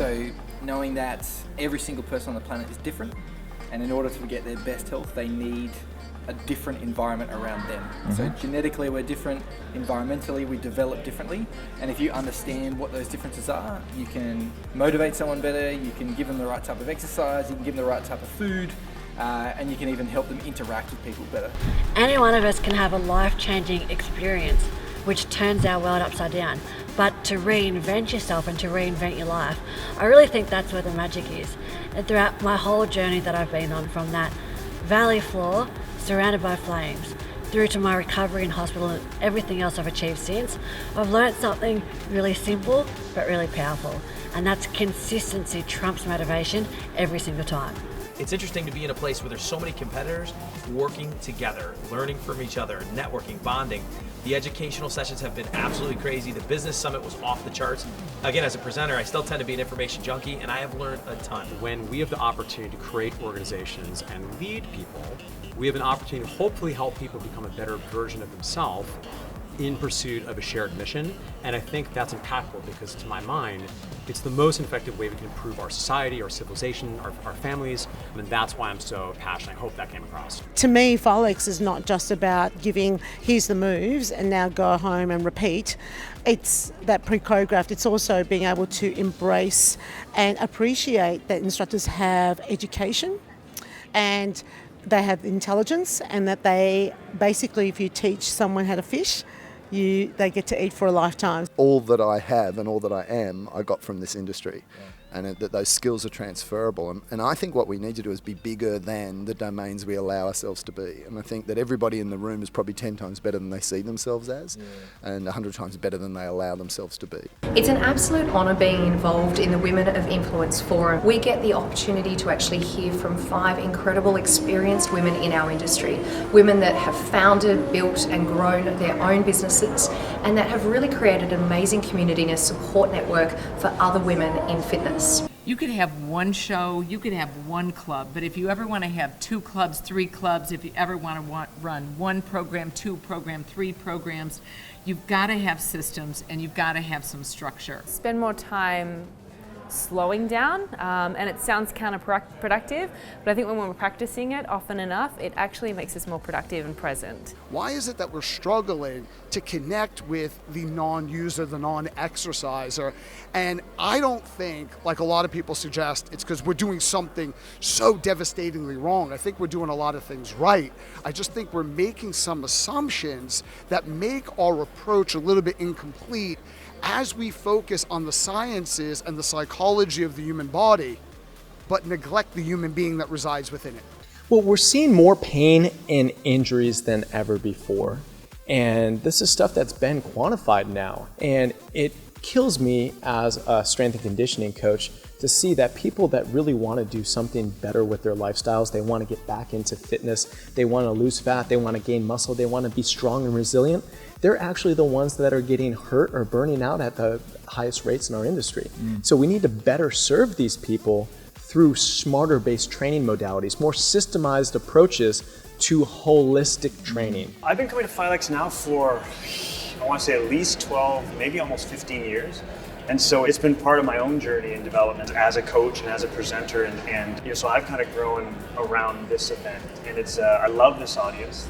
So knowing that every single person on the planet is different, and in order to get their best health, they need a different environment around them. So genetically we're different, environmentally we develop differently, and if you understand what those differences are, you can motivate someone better, you can give them the right type of exercise, you can give them the right type of food, and you can even help them interact with people better. Any one of us can have a life-changing experience which turns our world upside down. But to reinvent yourself and to reinvent your life, I really think that's where the magic is. And throughout my whole journey that I've been on, from that valley floor surrounded by flames through to my recovery in hospital and everything else I've achieved since, I've learned something really simple but really powerful, and that's consistency trumps motivation every single time. It's interesting to be in a place where there's so many competitors working together, learning from each other, networking, bonding. The educational sessions have been absolutely crazy. The business summit was off the charts. Again, as a presenter, I still tend to be an information junkie, and I have learned a ton. When we have the opportunity to create organizations and lead people, we have an opportunity to hopefully help people become a better version of themselves in pursuit of a shared mission. And I think that's impactful because, to my mind, it's the most effective way we can improve our society, our civilization, our families, and that's why I'm so passionate. I hope that came across. To me, FILEX is not just about giving, here's the moves and now go home and repeat. It's that pre-choreographed. It's also being able to embrace and appreciate that instructors have education and they have intelligence, and that they basically, if you teach someone how to fish, they get to eat for a lifetime. All that I have and all that I am, I got from this industry. And that those skills are transferable. And I think what we need to do is be bigger than the domains we allow ourselves to be. And I think that everybody in the room is probably 10 times better than they see themselves as, and 100 times better than they allow themselves to be. It's an absolute honour being involved in the Women of Influence Forum. We get the opportunity to actually hear from 5 incredible experienced women in our industry. Women that have founded, built and grown their own businesses, and that have really created an amazing community and a support network for other women in fitness. You could have one show, you could have one club, but if you ever want to have 2 clubs, 3 clubs, if you ever want to run 1 program, 2 programs, 3 programs, you've got to have systems and you've got to have some structure. Spend more time slowing down, and it sounds counterproductive, but I think when we're practicing it often enough, it actually makes us more productive and present. Why is it that we're struggling to connect with the non-user, the non-exerciser? And I don't think, like a lot of people suggest, it's because we're doing something so devastatingly wrong. I think we're doing a lot of things right. I just think we're making some assumptions that make our approach a little bit incomplete as we focus on the sciences and the psychology of the human body, but neglect the human being that resides within it. Well, we're seeing more pain and injuries than ever before. And this is stuff that's been quantified now. And it kills me as a strength and conditioning coach to see that people that really want to do something better with their lifestyles, they want to get back into fitness, they want to lose fat, they want to gain muscle, they want to be strong and resilient, they're actually the ones that are getting hurt or burning out at the highest rates in our industry. So we need to better serve these people through smarter based training modalities, more systemized approaches to holistic training. I've been coming to FILEX now for, I want to say at least 12, maybe almost 15 years. And so it's been part of my own journey in development as a coach and as a presenter, and you know, so I've kind of grown around this event, and it's I love this audience.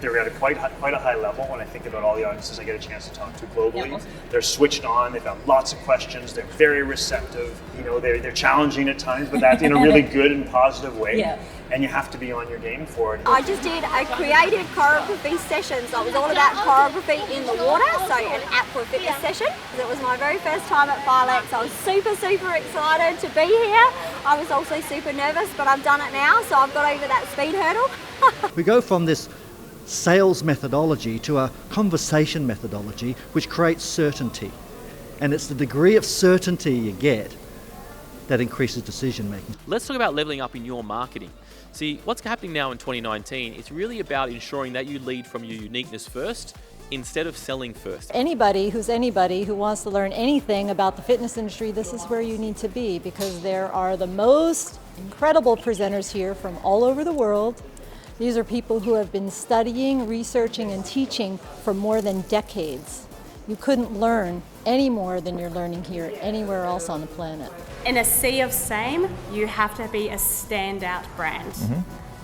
They're at quite a high level when I think about all the audiences I get a chance to talk to globally. Yeah. They're switched on, they've got lots of questions, they're very receptive, you know, they're challenging at times, but that's in a really good and positive way. Yeah. And you have to be on your game for it. I just did a creative choreography session, so it was all about choreography in the water, so an aqua fitness session. It was my very first time at FILEX. I was super excited to be here. I was also super nervous, but I've done it now, so I've got over that speed hurdle. We go from this sales methodology to a conversation methodology which creates certainty, and it's the degree of certainty you get that increases decision making. Let's talk about leveling up in your marketing. See, what's happening now in 2019, it's really about ensuring that you lead from your uniqueness first instead of selling first. Anybody who wants to learn anything about the fitness industry, this is where you need to be, because there are the most incredible presenters here from all over the world. These are people who have been studying, researching, and teaching for more than decades. You couldn't learn any more than you're learning here anywhere else on the planet. In a sea of same, you have to be a standout brand.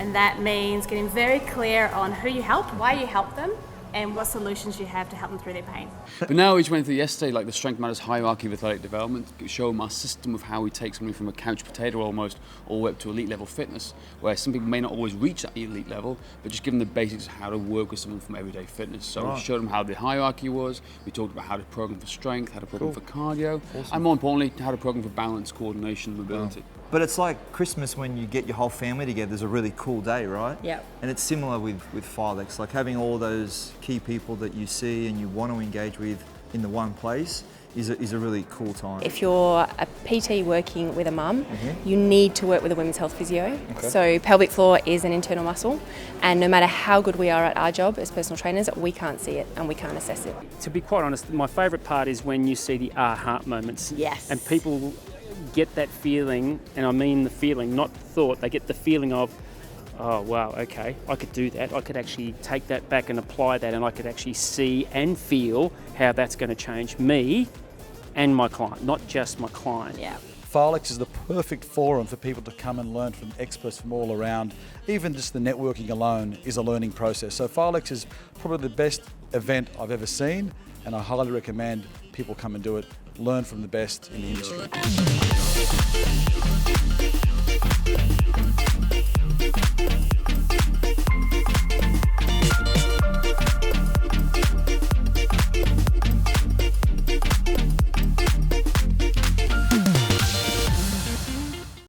And that means getting very clear on who you helped, why you helped them, and what solutions you have to help them through their pain. But now we just went through yesterday, like the Strength Matters hierarchy of athletic development, show them our system of how we take somebody from a couch potato almost all the way up to elite level fitness, where some people may not always reach that elite level, but just give them the basics of how to work with someone from everyday fitness. So we showed them how the hierarchy was, we talked about how to program for strength, how to program for cardio, and more importantly, how to program for balance, coordination, mobility. But it's like Christmas when you get your whole family together. There's a really cool day, right? Yeah. And it's similar with FILEX, like having all those key people that you see and you want to engage with in the one place is a really cool time. If you're a PT working with a mum, you need to work with a women's health physio. So pelvic floor is an internal muscle, and no matter how good we are at our job as personal trainers, we can't see it and we can't assess it. To be quite honest, my favourite part is when you see the aha moments. Yes. And people get that feeling, and I mean the feeling, not thought, they get the feeling of, oh wow, okay, I could do that. I could actually take that back and apply that, and I could actually see and feel how that's going to change me and my client, not just my client. Yeah. FILEX is the perfect forum for people to come and learn from experts from all around. Even just the networking alone is a learning process. So FILEX is probably the best event I've ever seen, and I highly recommend people come and do it. Learn from the best in the industry.